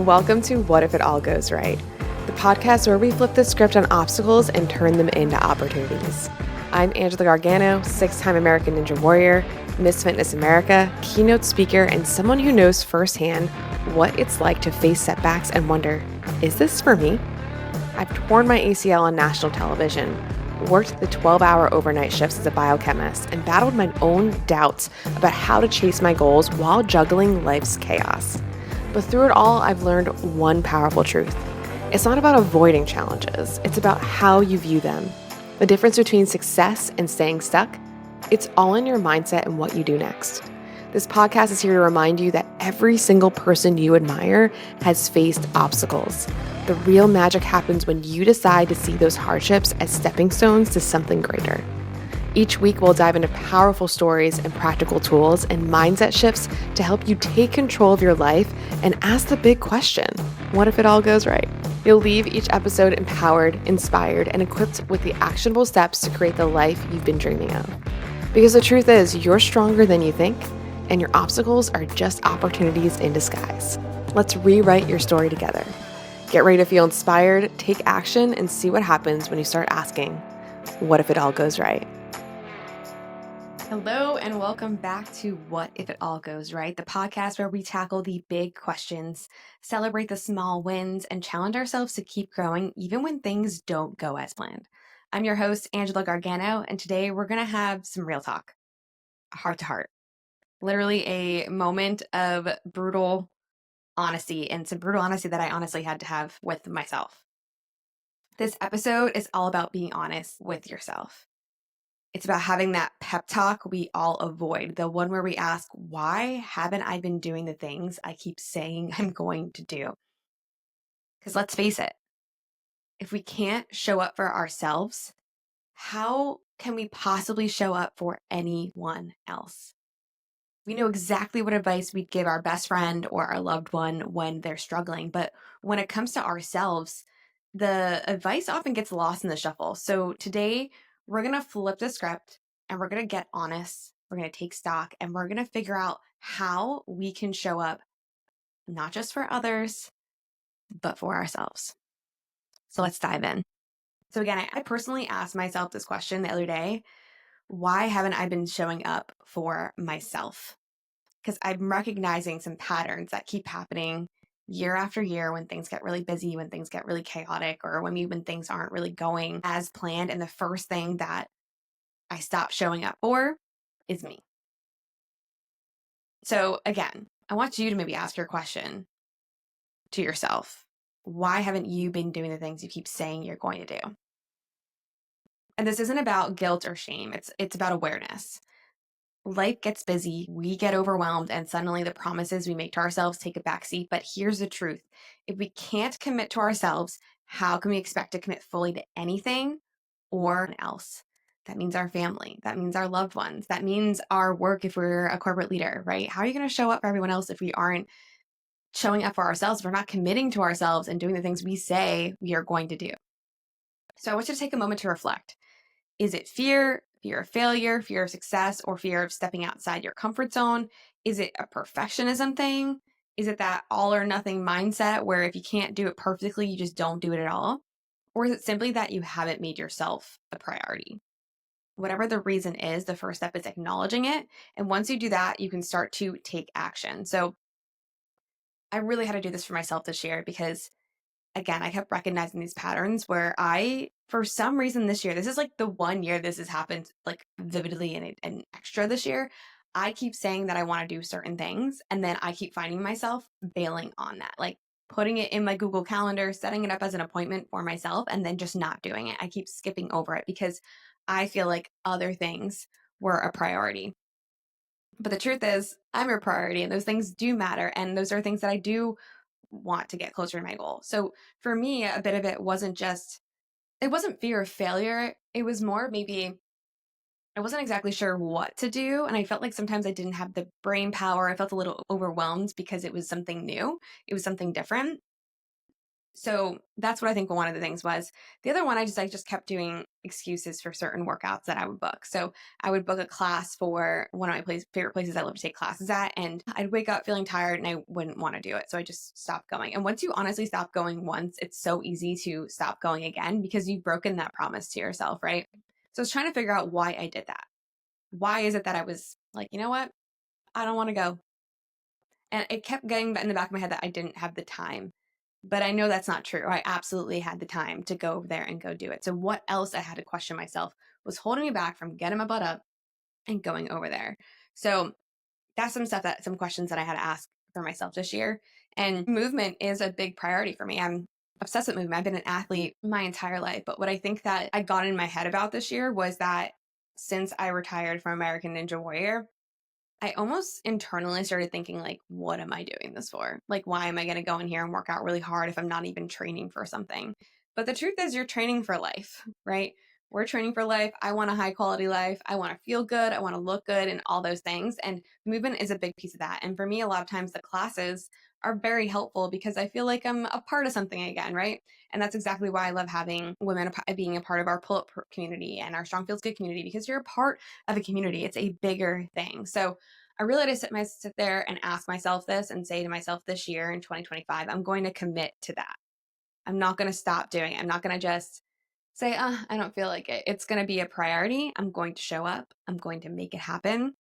Welcome to What If It All Goes Right, the podcast where we flip the script on obstacles and turn them into opportunities. I'm Angela Gargano, 6-time American Ninja Warrior, Miss Fitness America, keynote speaker, and someone who knows firsthand what it's like to face setbacks and wonder, is this for me? I've torn my ACL on national television, worked the 12-hour overnight shifts as a biochemist, and battled my own doubts about how to chase my goals while juggling life's chaos. But through it all, I've learned one powerful truth. It's not about avoiding challenges, it's about how you view them. The difference between success and staying stuck, it's all in your mindset and what you do next. This podcast is here to remind you that every single person you admire has faced obstacles. The real magic happens when you decide to see those hardships as stepping stones to something greater. Each week, we'll dive into powerful stories and practical tools and mindset shifts to help you take control of your life and ask the big question, what if it all goes right? You'll leave each episode empowered, inspired, and equipped with the actionable steps to create the life you've been dreaming of. Because the truth is, you're stronger than you think, and your obstacles are just opportunities in disguise. Let's rewrite your story together. Get ready to feel inspired, take action, and see what happens when you start asking, what if it all goes right? Hello, and welcome back to What If It All Goes Right, the podcast where we tackle the big questions, celebrate the small wins, and challenge ourselves to keep growing even when things don't go as planned. I'm your host, Angela Gargano, and today we're going to have some real talk, heart to heart. Literally a moment of brutal honesty, and some brutal honesty that I honestly had to have with myself. This episode is all about being honest with yourself. It's about having that pep talk we all avoid, the one where we ask, why haven't I been doing the things I keep saying I'm going to do? Because let's face it, if we can't show up for ourselves, how can we possibly show up for anyone else? We know exactly what advice we'd give our best friend or our loved one when they're struggling, but when it comes to ourselves, the advice often gets lost in the shuffle. So today, we're going to flip the script and we're going to get honest. We're going to take stock and we're going to figure out how we can show up, not just for others, but for ourselves. So let's dive in. So again, I personally asked myself this question the other day. Why haven't I been showing up for myself? Because I'm recognizing some patterns that keep happening year after year when things get really busy, when things get really chaotic, or when things aren't really going as planned. And the first thing that I stop showing up for is me. So again, I want you to maybe ask your question to yourself. Why haven't you been doing the things you keep saying you're going to do? And this isn't about guilt or shame. It's about awareness. Life gets busy, we get overwhelmed, and suddenly the promises we make to ourselves take a backseat. But here's the truth. If we can't commit to ourselves, how can we expect to commit fully to anything or else? That means our family. That means our loved ones. That means our work if we're a corporate leader, right? How are you going to show up for everyone else if we aren't showing up for ourselves? If we're not committing to ourselves and doing the things we say we are going to do. So I want you to take a moment to reflect. Is it fear of failure, fear of success, or fear of stepping outside your comfort zone? Is it a perfectionism thing? Is it that all or nothing mindset where if you can't do it perfectly, you just don't do it at all? Or is it simply that you haven't made yourself a priority? Whatever the reason is, the first step is acknowledging it. And once you do that, you can start to take action. So I really had to do this for myself this year because again, I kept recognizing these patterns where for some reason this year, this is like the one year this has happened like vividly and extra this year. I keep saying that I want to do certain things. And then I keep finding myself bailing on that, like putting it in my Google Calendar, setting it up as an appointment for myself, and then just not doing it. I keep skipping over it because I feel like other things were a priority. But the truth is, I'm a priority and those things do matter. And those are things that I do want to get closer to my goal. So for me, a bit of it wasn't fear of failure. It was more maybe I wasn't exactly sure what to do. And I felt like sometimes I didn't have the brain power. I felt a little overwhelmed because it was something new. It was something different. So that's what I think one of the things was. The other one I just kept doing excuses for certain workouts that I would book. So I would book a class for one of my favorite places I love to take classes at, and I'd wake up feeling tired and I wouldn't want to do it. So I just stopped going. And once you honestly stop going once, it's so easy to stop going again because you've broken that promise to yourself, right? So I was trying to figure out why I did that. Why is it that I was like, you know what? I don't want to go. And it kept getting in the back of my head that I didn't have the time. But I know that's not true. I absolutely had the time to go over there and go do it. So what else I had to question myself was holding me back from getting my butt up and going over there. So that's some questions that I had to ask for myself this year. And movement is a big priority for me. I'm obsessed with movement. I've been an athlete my entire life. But what I think that I got in my head about this year was that since I retired from American Ninja Warrior, I almost internally started thinking, like, what am I doing this for? Like, why am I going to go in here and work out really hard if I'm not even training for something? But the truth is, you're training for life, right? We're training for life. I want a high quality life. I want to feel good. I want to look good and all those things. And movement is a big piece of that. And for me, a lot of times the classes are very helpful because I feel like I'm a part of something again, right? And that's exactly why I love having women being a part of our pull-up community and our Strong Feels Good community, because you're a part of a community. It's a bigger thing. So I really had to sit there and ask myself this and say to myself this year in 2025, I'm going to commit to that. I'm not going to stop doing it. I'm not going to just say, I don't feel like it. It's going to be a priority. I'm going to show up. I'm going to make it happen.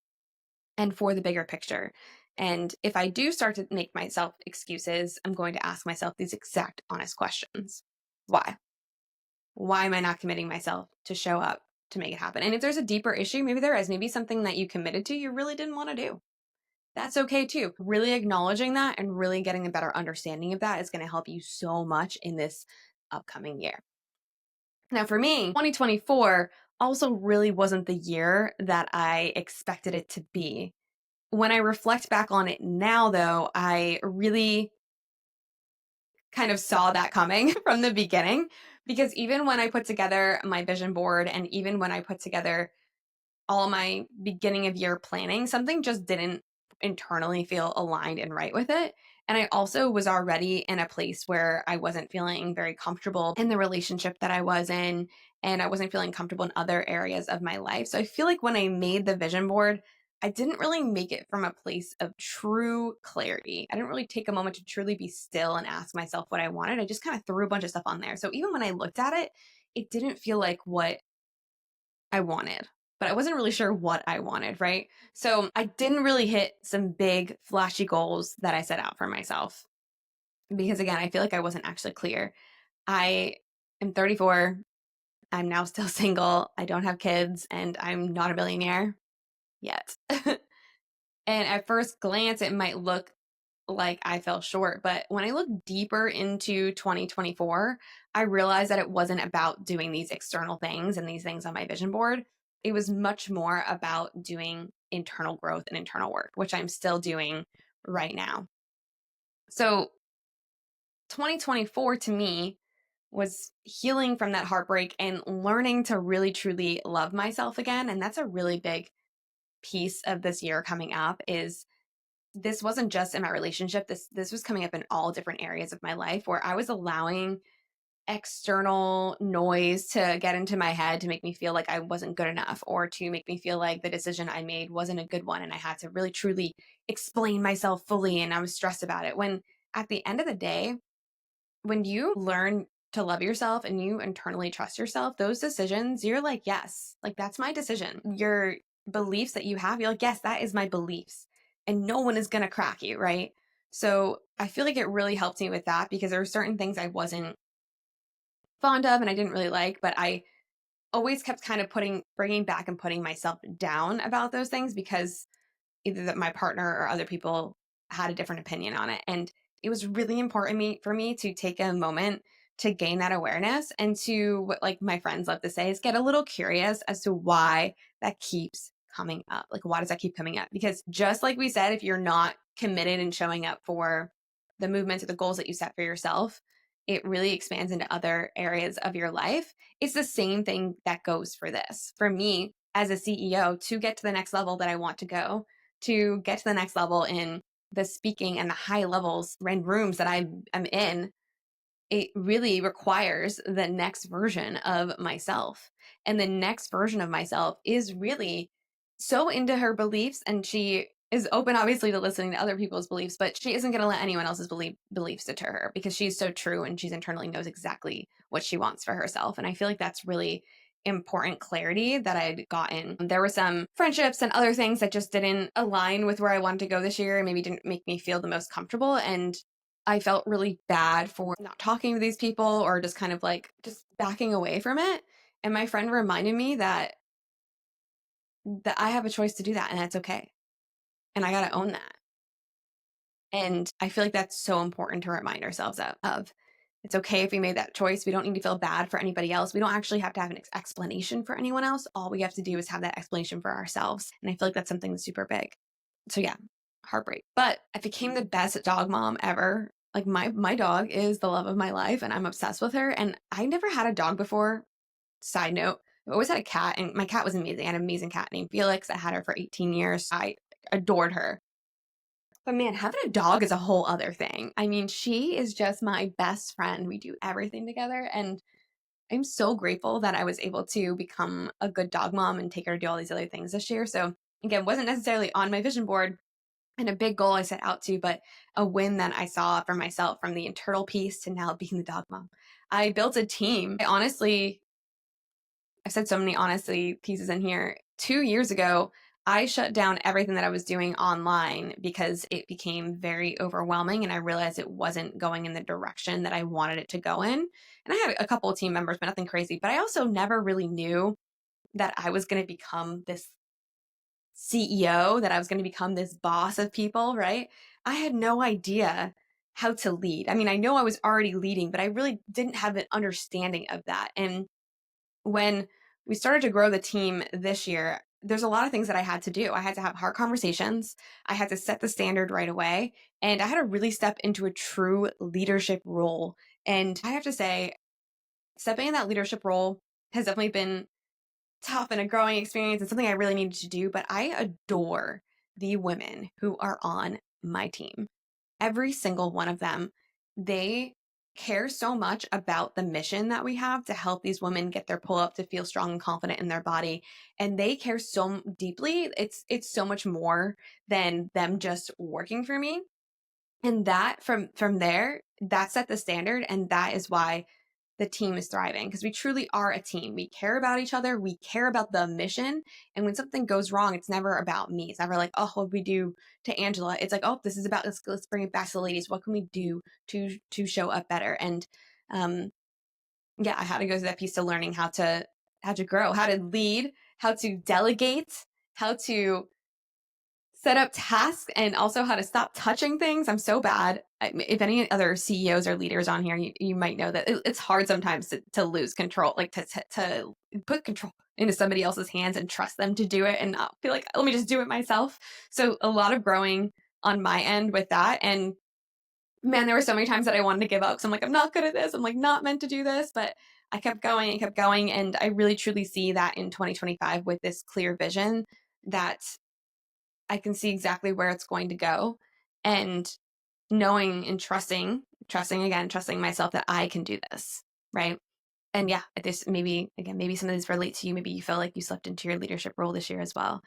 And for the bigger picture. And if I do start to make myself excuses, I'm going to ask myself these exact honest questions. Why? Why am I not committing myself to show up to make it happen? And if there's a deeper issue, maybe there is, maybe something that you committed to, you really didn't want to do. That's okay too. Really acknowledging that and really getting a better understanding of that is going to help you so much in this upcoming year. Now, for me, 2024 also really wasn't the year that I expected it to be. When I reflect back on it now, though, I really kind of saw that coming from the beginning, because even when I put together my vision board and even when I put together all my beginning of year planning, something just didn't internally feel aligned and right with it. And I also was already in a place where I wasn't feeling very comfortable in the relationship that I was in, and I wasn't feeling comfortable in other areas of my life. So I feel like when I made the vision board, I didn't really make it from a place of true clarity. I didn't really take a moment to truly be still and ask myself what I wanted. I just kind of threw a bunch of stuff on there. So even when I looked at it, it didn't feel like what I wanted, but I wasn't really sure what I wanted, right? So I didn't really hit some big flashy goals that I set out for myself because, again, I feel like I wasn't actually clear. I am 34. I'm now still single. I don't have kids, and I'm not a billionaire yet. And at first glance, it might look like I fell short. But when I look deeper into 2024, I realized that it wasn't about doing these external things and these things on my vision board. It was much more about doing internal growth and internal work, which I'm still doing right now. So 2024 to me was healing from that heartbreak and learning to really truly love myself again. And that's a really big piece of this year coming up. Is this wasn't just in my relationship. This was coming up in all different areas of my life where I was allowing external noise to get into my head to make me feel like I wasn't good enough, or to make me feel like the decision I made wasn't a good one, and I had to really truly explain myself fully, and I was stressed about it. When at the end of the day, when you learn to love yourself and you internally trust yourself, those decisions, you're like, yes, like that's my decision. Your beliefs that you have, you're like, yes, that is my beliefs. And no one is going to crack you, right? So I feel like it really helped me with that, because there were certain things I wasn't fond of and I didn't really like, but I always kept kind of bringing back and putting myself down about those things because either that my partner or other people had a different opinion on it. And it was really important for me to take a moment to gain that awareness, and to, what like my friends love to say, is get a little curious as to why that keeps coming up. Like, why does that keep coming up? Because just like we said, if you're not committed and showing up for the movements or the goals that you set for yourself, it really expands into other areas of your life. It's the same thing that goes for this. For me, as a CEO, to get to the next level that I want to go, to get to the next level in the speaking and the high levels and rooms that I'm in, it really requires the next version of myself. And the next version of myself is really so into her beliefs, and she is open obviously to listening to other people's beliefs, but she isn't going to let anyone else's beliefs deter her, because she's so true and she's internally knows exactly what she wants for herself. And I feel like that's really important clarity that I'd gotten. There were some friendships and other things that just didn't align with where I wanted to go this year and maybe didn't make me feel the most comfortable. And I felt really bad for not talking to these people or just kind of like just backing away from it. And my friend reminded me that I have a choice to do that, and that's okay. And I got to own that. And I feel like that's so important to remind ourselves of. It's okay if we made that choice. We don't need to feel bad for anybody else. We don't actually have to have an explanation for anyone else. All we have to do is have that explanation for ourselves. And I feel like that's something that's super big. So yeah, heartbreak. But I became the best dog mom ever. Like my dog is the love of my life, and I'm obsessed with her. And I never had a dog before. Side note, I've always had a cat, and my cat was amazing. I had an amazing cat named Felix. I had her for 18 years. I adored her. But man, having a dog is a whole other thing. I mean, she is just my best friend. We do everything together. And I'm so grateful that I was able to become a good dog mom and take her to do all these other things this year. So again, wasn't necessarily on my vision board and a big goal I set out to, but a win that I saw for myself from the internal piece to now being the dog mom. I built a team. I've said so many honestly pieces in here. 2 years ago, I shut down everything that I was doing online because it became very overwhelming, and I realized it wasn't going in the direction that I wanted it to go in. And I had a couple of team members, but nothing crazy. But I also never really knew that I was going to become this CEO, that I was going to become this boss of people, right? I had no idea how to lead. I mean, I know I was already leading, but I really didn't have an understanding of that. And when we started to grow the team this year, there's a lot of things that I had to do. I had to have hard conversations. I had to set the standard right away. And I had to really step into a true leadership role. And I have to say, stepping in that leadership role has definitely been tough and a growing experience and something I really needed to do. But I adore the women who are on my team. Every single one of them, they care so much about the mission that we have to help these women get their pull up to feel strong and confident in their body. And they care so deeply. It's so much more than them just working for me. And that from there, that set the standard. And that is why the team is thriving, because we truly are a team. We care about each other. We care about the mission. And when something goes wrong, it's never about me. It's never like, oh, what we do to Angela? It's like, oh, this is about, let's bring it back to the ladies. What can we do to show up better? And yeah, I had to go through that piece of learning how to grow, how to lead, how to delegate, how to set up tasks, and also how to stop touching things. I'm so bad. If any other CEOs or leaders on here, you might know that it's hard sometimes to lose control, like to put control into somebody else's hands and trust them to do it and not feel like, let me just do it myself. So a lot of growing on my end with that. And man, there were so many times that I wanted to give up because I'm like, I'm not good at this. I'm like not meant to do this, but I kept going and kept going. And I really truly see that in 2025 with this clear vision that I can see exactly where it's going to go, and knowing and trusting myself that I can do this. Right. And yeah, this maybe some of these relate to you. Maybe you feel like you slipped into your leadership role this year as well.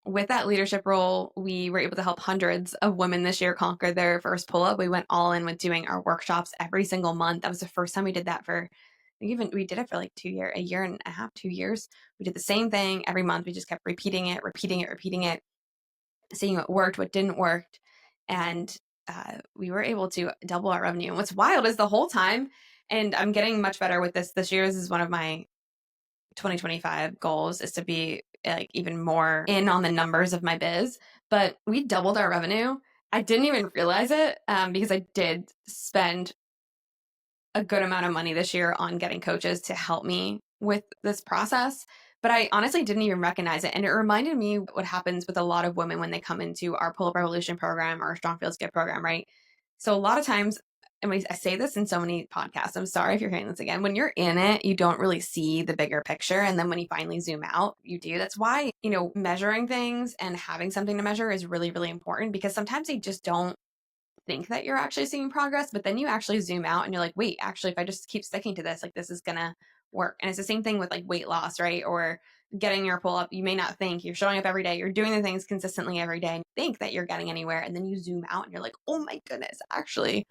With that leadership role, we were able to help hundreds of women this year conquer their first pull up. We went all in with doing our workshops every single month. That was the first time we did that for, we did it for like a year and a half, 2 years. We did the same thing every month. We just kept repeating it, seeing what worked, what didn't work. And we were able to double our revenue. And what's wild is the whole time, and I'm getting much better with this year. This is one of my 2025 goals, is to be like even more in on the numbers of my biz. But we doubled our revenue. I didn't even realize it because I did spend a good amount of money this year on getting coaches to help me with this process. But I honestly didn't even recognize it. And it reminded me what happens with a lot of women when they come into our Pull Up Revolution program or our Strong Feels Good program, right? So a lot of times, and I say this in so many podcasts, I'm sorry if you're hearing this again, when you're in it, you don't really see the bigger picture. And then when you finally zoom out, you do. That's why, measuring things and having something to measure is really, really important, because sometimes they just don't think that you're actually seeing progress, but then you actually zoom out and you're like, wait, actually, if I just keep sticking to this, like this is gonna work. And it's the same thing with like weight loss, right? Or getting your pull up. You may not think you're showing up every day, you're doing the things consistently every day and think that you're getting anywhere. And then you zoom out and you're like, oh my goodness, actually.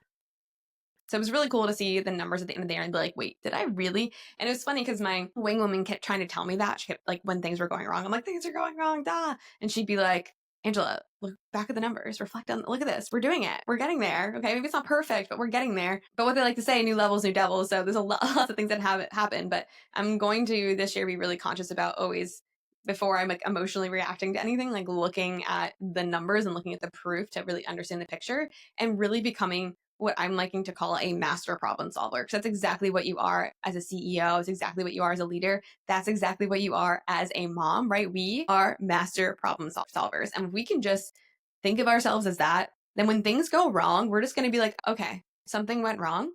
So it was really cool to see the numbers at the end of the year and be like, wait, did I really? And it was funny because my wing woman kept trying to tell me that. She kept like, when things were going wrong, I'm like, things are going wrong, da. And she'd be like, Angela, look back at the numbers, reflect on, look at this. We're doing it. We're getting there. Okay. Maybe it's not perfect, but we're getting there. But what they like to say, new levels, new devils. So there's lots of things that have happen, but I'm going to this year be really conscious about always, before I'm like emotionally reacting to anything, like looking at the numbers and looking at the proof to really understand the picture and really becoming what I'm liking to call a master problem solver. Because that's exactly what you are as a CEO. It's exactly what you are as a leader. That's exactly what you are as a mom, right? We are master problem solvers. And if we can just think of ourselves as that, then when things go wrong, we're just going to be like, okay, something went wrong.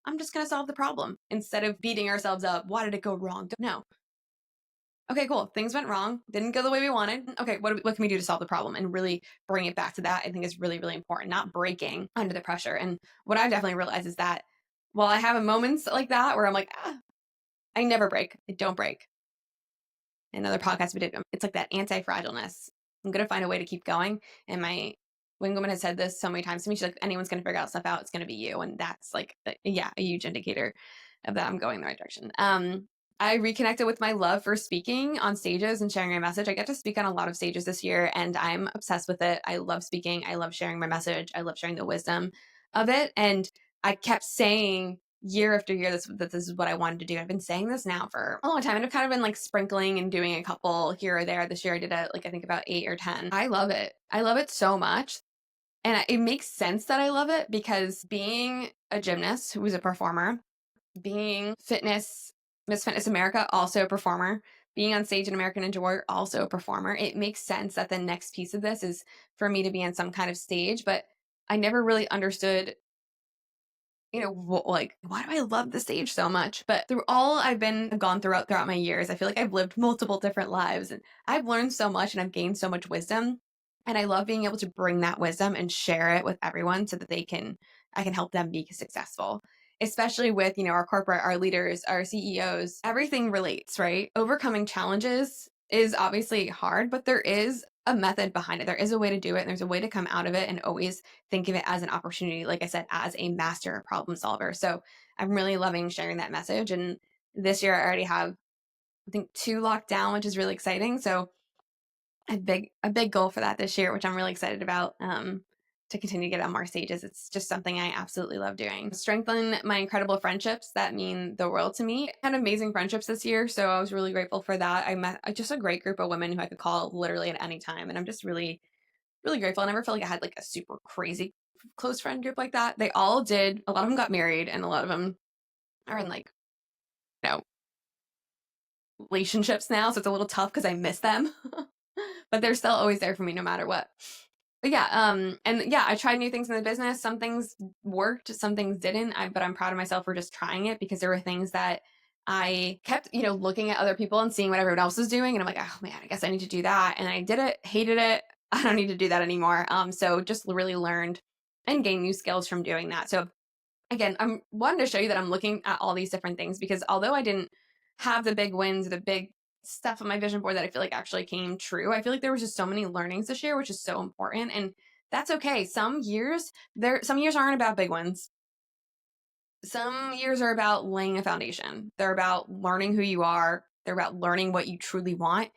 I'm just going to solve the problem instead of beating ourselves up. Why did it go wrong? No. Okay, cool. Things went wrong. Didn't go the way we wanted. Okay, what can we do to solve the problem and really bring it back to that? I think is really, really important, not breaking under the pressure. And what I've definitely realized is that while I have moments like that where I'm like, I never break. I don't break. Another podcast we did, it's like that anti-fragileness. I'm going to find a way to keep going. And my wing woman has said this so many times to me. She's like, anyone's going to figure out stuff out. It's going to be you. And that's like, a huge indicator of that I'm going in the right direction. I reconnected with my love for speaking on stages and sharing my message. I get to speak on a lot of stages this year and I'm obsessed with it. I love speaking. I love sharing my message. I love sharing the wisdom of it. And I kept saying year after year that this is what I wanted to do. I've been saying this now for a long time and I've kind of been like sprinkling and doing a couple here or there. This year I did I think about 8 or 10. I love it. I love it so much. And it makes sense that I love it because being a gymnast who was a performer, being Miss Fitness America, also a performer, being on stage in American Ninja Warrior, also a performer, it makes sense that the next piece of this is for me to be on some kind of stage. But I never really understood, like, why do I love the stage so much? But through all I've gone throughout my years, I feel like I've lived multiple different lives and I've learned so much and I've gained so much wisdom. And I love being able to bring that wisdom and share it with everyone so that I can help them be successful, especially with, our corporate, our leaders, our CEOs, everything relates, right? Overcoming challenges is obviously hard, but there is a method behind it. There is a way to do it. And there's a way to come out of it and always think of it as an opportunity, like I said, as a master problem solver. So I'm really loving sharing that message. And this year I already have, I think, 2 locked down, which is really exciting. So a big goal for that this year, which I'm really excited about, to continue to get on more stages. It's just something I absolutely love doing. Strengthen my incredible friendships that mean the world to me. I had amazing friendships this year, so I was really grateful for that. I met just a great group of women who I could call literally at any time, and I'm just really, really grateful. I never felt like I had like a super crazy close friend group like that. They all did. A lot of them got married, and a lot of them are in like, you know, relationships now, so it's a little tough because I miss them. But they're still always there for me no matter what. But I tried new things in the business. Some things worked, some things didn't. But I'm proud of myself for just trying it because there were things that I kept, looking at other people and seeing what everyone else was doing. And I'm like, oh man, I guess I need to do that. And I did it, hated it. I don't need to do that anymore. So just really learned and gained new skills from doing that. So again, I'm wanting to show you that I'm looking at all these different things because although I didn't have the big wins, the big stuff on my vision board that I feel like actually came true, I feel like there was just so many learnings this year, which is so important. And that's okay. Some years aren't about big wins. Some years are about laying a foundation. They're about learning who you are. They're about learning what you truly want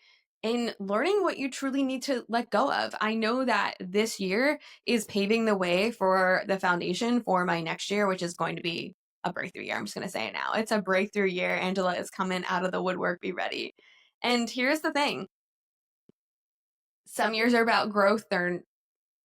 and learning what you truly need to let go of. I know that this year is paving the way for the foundation for my next year, which is going to be a breakthrough year. I'm just going to say it now. It's a breakthrough year. Angela is coming out of the woodwork. Be ready. And here's the thing. Some years are about growth. They're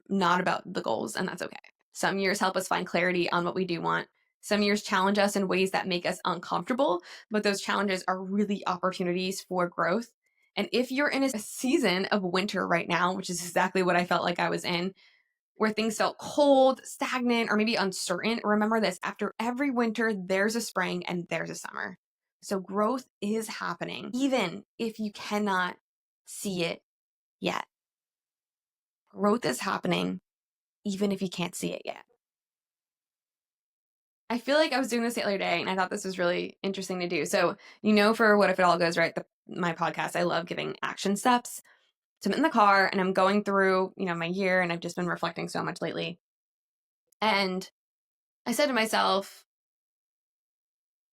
not about the goals, and that's okay. Some years help us find clarity on what we do want. Some years challenge us in ways that make us uncomfortable, but those challenges are really opportunities for growth. And if you're in a season of winter right now, which is exactly what I felt like I was in, where things felt cold, stagnant, or maybe uncertain, remember this: after every winter, there's a spring and there's a summer. So growth is happening, even if you cannot see it yet. Growth is happening, even if you can't see it yet. I feel like I was doing this the other day and I thought this was really interesting to do. So, for What If It All Goes Right, my podcast, I love giving action steps. So I'm in the car and I'm going through, my year, and I've just been reflecting so much lately. And I said to myself,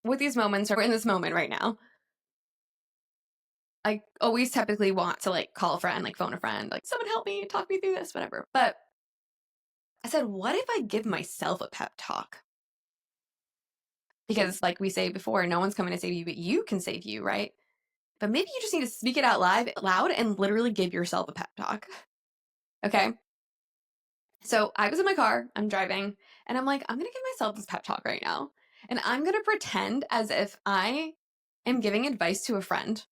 with these moments, or in this moment right now, I always typically want to like call a friend, like phone a friend, like someone help me, talk me through this, whatever. But I said, what if I give myself a pep talk? Because like we say before, no one's coming to save you, but you can save you, right? But maybe you just need to speak it out loud and literally give yourself a pep talk. Okay. So I was in my car, I'm driving, and I'm like, I'm going to give myself this pep talk right now. And I'm going to pretend as if I am giving advice to a friend.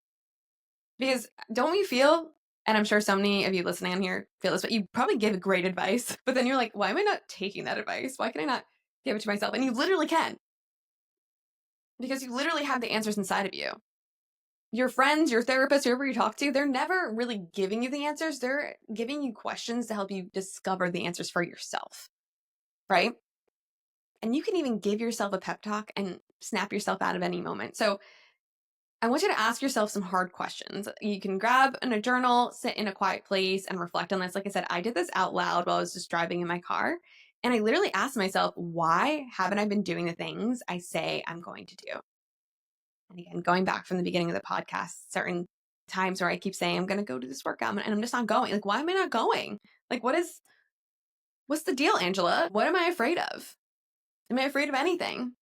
Because don't we feel, and I'm sure so many of you listening on here feel this, but you probably give great advice, but then you're like, why am I not taking that advice? Why can I not give it to myself? And you literally can. Because you literally have the answers inside of you. Your friends, your therapist, whoever you talk to, they're never really giving you the answers. They're giving you questions to help you discover the answers for yourself, right? And you can even give yourself a pep talk and snap yourself out of any moment. So I want you to ask yourself some hard questions. You can grab a journal, sit in a quiet place, and reflect on this. Like I said, I did this out loud while I was just driving in my car. And I literally asked myself, why haven't I been doing the things I say I'm going to do? And again, going back from the beginning of the podcast, certain times where I keep saying I'm going to go do this workout and I'm just not going. Like, why am I not going? Like, what's the deal, Angela? What am I afraid of? Am I afraid of anything?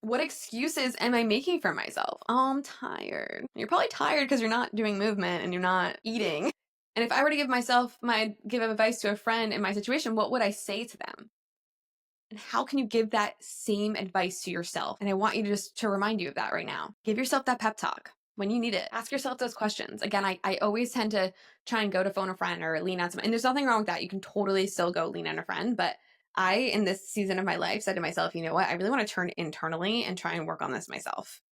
What excuses am I making for myself? Oh, I'm tired. You're probably tired because you're not doing movement and you're not eating. And if I were to give advice to a friend in my situation, what would I say to them? And how can you give that same advice to yourself? And I want you to remind you of that right now. Give yourself that pep talk when you need it. Ask yourself those questions. Again, I always tend to try and go to phone a friend or lean on someone. And there's nothing wrong with that. You can totally still go lean on a friend. But I, in this season of my life, said to myself, you know what? I really want to turn internally and try and work on this myself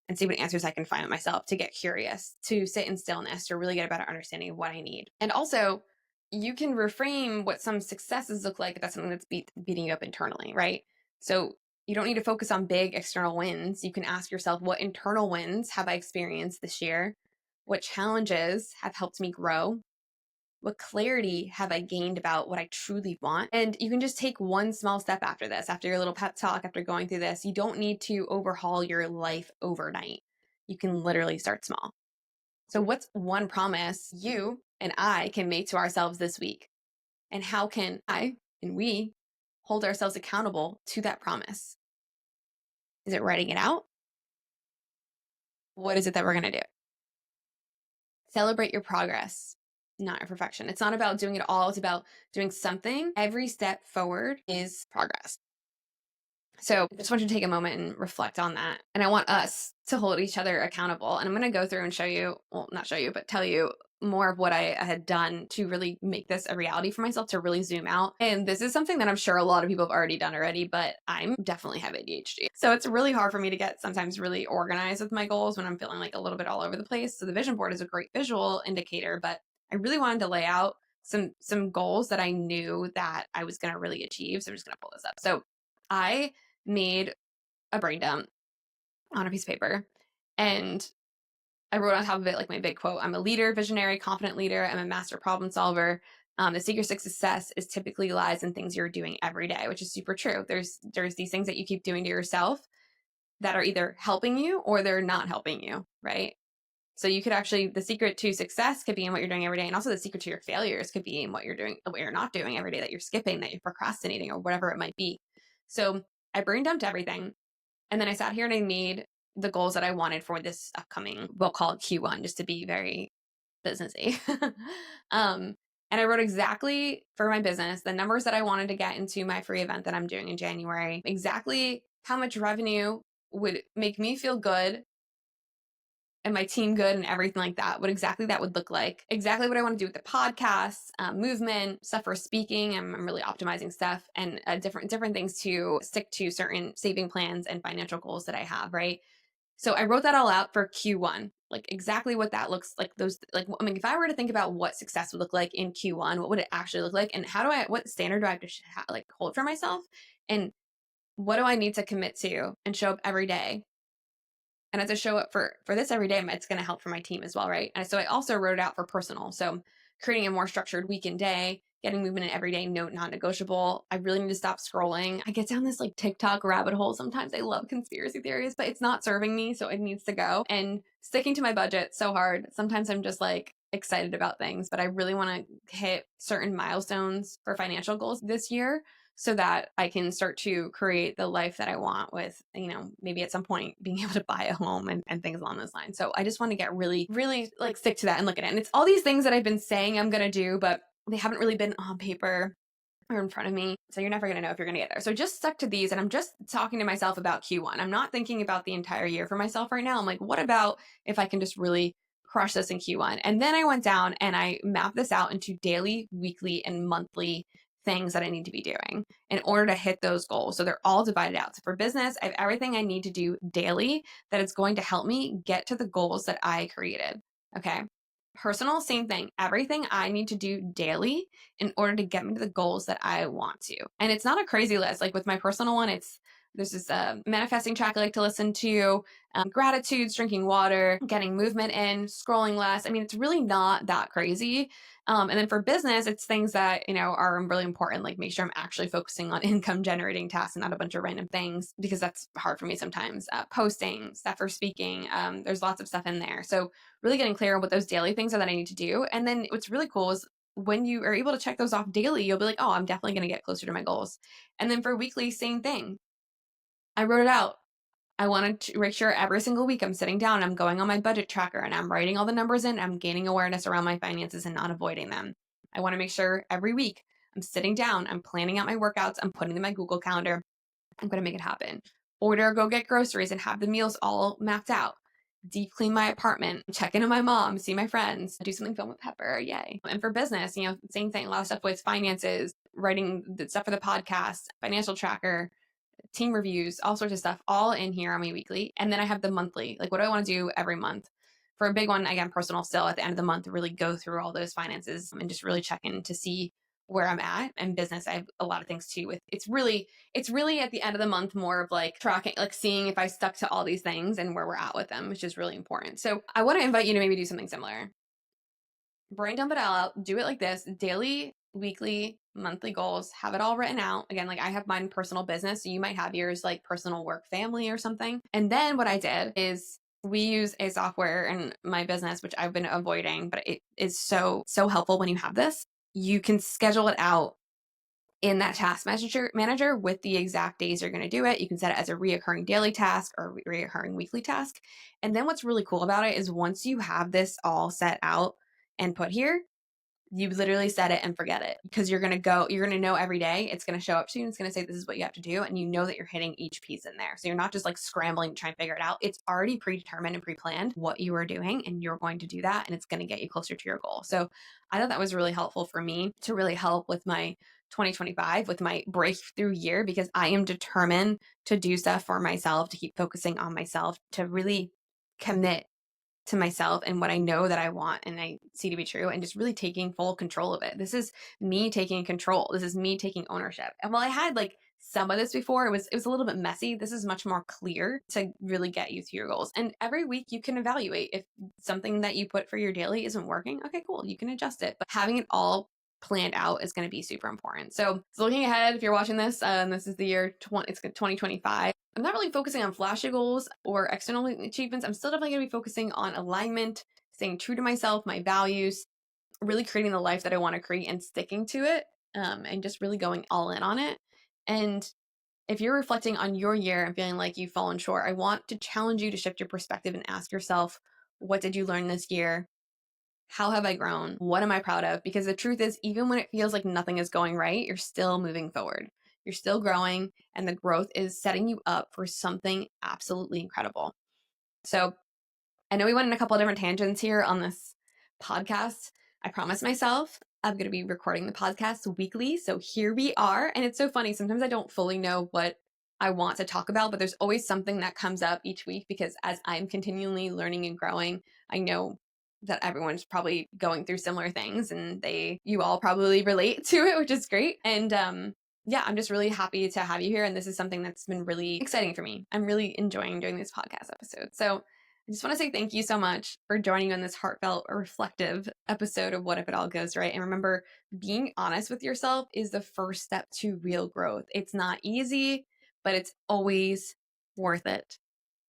and see what answers I can find with myself, to get curious, to sit in stillness, to really get a better understanding of what I need. And also, you can reframe what some successes look like if that's something that's beating you up internally, right? So you don't need to focus on big external wins. You can ask yourself, what internal wins have I experienced this year? What challenges have helped me grow? What clarity have I gained about what I truly want? And you can just take one small step after this, after your little pep talk, after going through this. You don't need to overhaul your life overnight. You can literally start small. So, what's one promise you and I can make to ourselves this week? And how can I and we hold ourselves accountable to that promise? Is it writing it out? What is it that we're going to do? Celebrate your progress, not your perfection. It's not about doing it all. It's about doing something. Every step forward is progress. So I just want you to take a moment and reflect on that. And I want us to hold each other accountable. And I'm going to go through and show you, well, not show you, but tell you more of what I had done to really make this a reality for myself, to really zoom out. And this is something that I'm sure a lot of people have already done already, but I'm definitely have ADHD. So it's really hard for me to get sometimes really organized with my goals when I'm feeling like a little bit all over the place. So the vision board is a great visual indicator, but I really wanted to lay out some goals that I knew that I was going to really achieve. So I'm just going to pull this up. So I made a brain dump on a piece of paper, and I wrote on top of it like my big quote: I'm a leader, visionary, confident leader. I'm a master problem solver. The secret to success is typically lies in things you're doing every day, which is super true. There's these things that you keep doing to yourself that are either helping you or they're not helping you, right? So you could actually, the secret to success could be in what you're doing every day. And also the secret to your failures could be in what you're doing, what you're not doing every day, that you're skipping, that you're procrastinating, or whatever it might be. So I brain dumped everything. And then I sat here and I made the goals that I wanted for this upcoming, we'll call it Q1, just to be very businessy. And I wrote exactly for my business the numbers that I wanted to get into my free event that I'm doing in January, exactly how much revenue would make me feel good and my team good and everything like that, what exactly that would look like, exactly what I want to do with the podcast, movement, stuff for speaking. I'm really optimizing stuff, and different things to stick to certain saving plans and financial goals that I have, right? So I wrote that all out for Q1, like exactly what that looks like. I mean, if I were to think about what success would look like in Q1, what would it actually look like? And what standard do I have to like hold for myself? And what do I need to commit to and show up every day? And as I show up for this every day, it's going to help for my team as well, right? And so I also wrote it out for personal. So creating a more structured week and day, getting movement in every day, non-negotiable. I really need to stop scrolling. I get down this like TikTok rabbit hole. Sometimes I love conspiracy theories, but it's not serving me. So it needs to go. And sticking to my budget so hard. Sometimes I'm just like excited about things, but I really want to hit certain milestones for financial goals this year so that I can start to create the life that I want with, maybe at some point being able to buy a home and things along those lines. So I just want to get really, really like stick to that and look at it. And it's all these things that I've been saying I'm going to do, but they haven't really been on paper or in front of me. So you're never going to know if you're going to get there. So just stuck to these. And I'm just talking to myself about Q1. I'm not thinking about the entire year for myself right now. I'm like, what about if I can just really crush this in Q1? And then I went down and I mapped this out into daily, weekly, and monthly things that I need to be doing in order to hit those goals. So they're all divided out. So for business, I have everything I need to do daily that is going to help me get to the goals that I created. Okay. Personal, same thing. Everything I need to do daily in order to get me to the goals that I want to. And it's not a crazy list. Like with my personal one, there's this manifesting track I like to listen to, gratitudes, drinking water, getting movement in, scrolling less. I mean, it's really not that crazy. And then for business, it's things that, are really important. Like make sure I'm actually focusing on income generating tasks and not a bunch of random things, because that's hard for me sometimes. Posting, stuff for speaking. There's lots of stuff in there. So really getting clear on what those daily things are that I need to do. And then what's really cool is when you are able to check those off daily, you'll be like, oh, I'm definitely going to get closer to my goals. And then for weekly, same thing. I wrote it out. I wanted to make sure every single week I'm sitting down, I'm going on my budget tracker and I'm writing all the numbers in, I'm gaining awareness around my finances and not avoiding them. I want to make sure every week I'm sitting down, I'm planning out my workouts, I'm putting in my Google Calendar, I'm going to make it happen. Order or go get groceries and have the meals all mapped out. Deep clean my apartment, check in on my mom, see my friends, do something fun with Pepper, yay. And for business, same thing, a lot of stuff with finances, writing the stuff for the podcast, financial tracker, team reviews, all sorts of stuff, all in here on my weekly. And then I have the monthly, like what do I want to do every month? For a big one, again, personal still at the end of the month, really go through all those finances and just really check in to see where I'm at. And business, I have a lot of things too with it's really at the end of the month more of like tracking, like seeing if I stuck to all these things and where we're at with them, which is really important. So I want to invite you to maybe do something similar. Brain dump it all out, do it like this: daily, weekly, monthly goals, have it all written out. Again, like I have mine personal business, so you might have yours like personal work family or something. And then what I did is we use a software in my business, which I've been avoiding, but it is so helpful when you have this. You can schedule it out in that task manager with the exact days you're going to do it. You can set it as a reoccurring daily task or reoccurring weekly task. And then what's really cool about it is once you have this all set out and put here, you literally set it and forget it, because you're going to know every day it's going to show up to you and it's going to say, this is what you have to do. And you know that you're hitting each piece in there. So you're not just like scrambling to try and figure it out. It's already predetermined and pre-planned what you are doing, and you're going to do that. And it's going to get you closer to your goal. So I thought that was really helpful for me to really help with my 2025, with my breakthrough year, because I am determined to do stuff for myself, to keep focusing on myself, to really commit to myself and what I know that I want and I see to be true, and just really taking full control of it. This is me taking control. This is me taking ownership. And while I had like some of this before, it was a little bit messy. This is much more clear to really get you to your goals. And every week you can evaluate if something that you put for your daily isn't working. Okay, cool. You can adjust it. But having it all planned out is going to be super important. So looking ahead, if you're watching this, this is the year 2025. I'm not really focusing on flashy goals or external achievements. I'm still definitely going to be focusing on alignment, staying true to myself, my values, really creating the life that I want to create and sticking to it, and just really going all in on it. And if you're reflecting on your year and feeling like you've fallen short, I want to challenge you to shift your perspective and ask yourself, what did you learn this year? How have I grown? What am I proud of? Because the truth is, even when it feels like nothing is going right, you're still moving forward. You're still growing, and the growth is setting you up for something absolutely incredible. So I know we went in a couple of different tangents here on this podcast. I promised myself I'm going to be recording the podcast weekly. So here we are. And it's so funny. Sometimes I don't fully know what I want to talk about, but there's always something that comes up each week, because as I'm continually learning and growing, I know that everyone's probably going through similar things, and you all probably relate to it, which is great. And yeah, I'm just really happy to have you here. And this is something that's been really exciting for me. I'm really enjoying doing these podcast episodes. So I just want to say thank you so much for joining me on this heartfelt, reflective episode of What If It All Goes Right. And remember, being honest with yourself is the first step to real growth. It's not easy, but it's always worth it.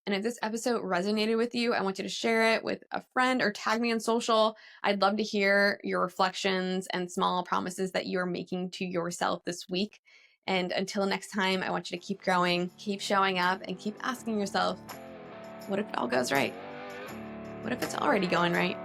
And if this episode resonated with you, I want you to share it with a friend or tag me on social. I'd love to hear your reflections and small promises that you're making to yourself this week. And until next time, I want you to keep growing, keep showing up, and keep asking yourself, what if it all goes right? What if it's already going right?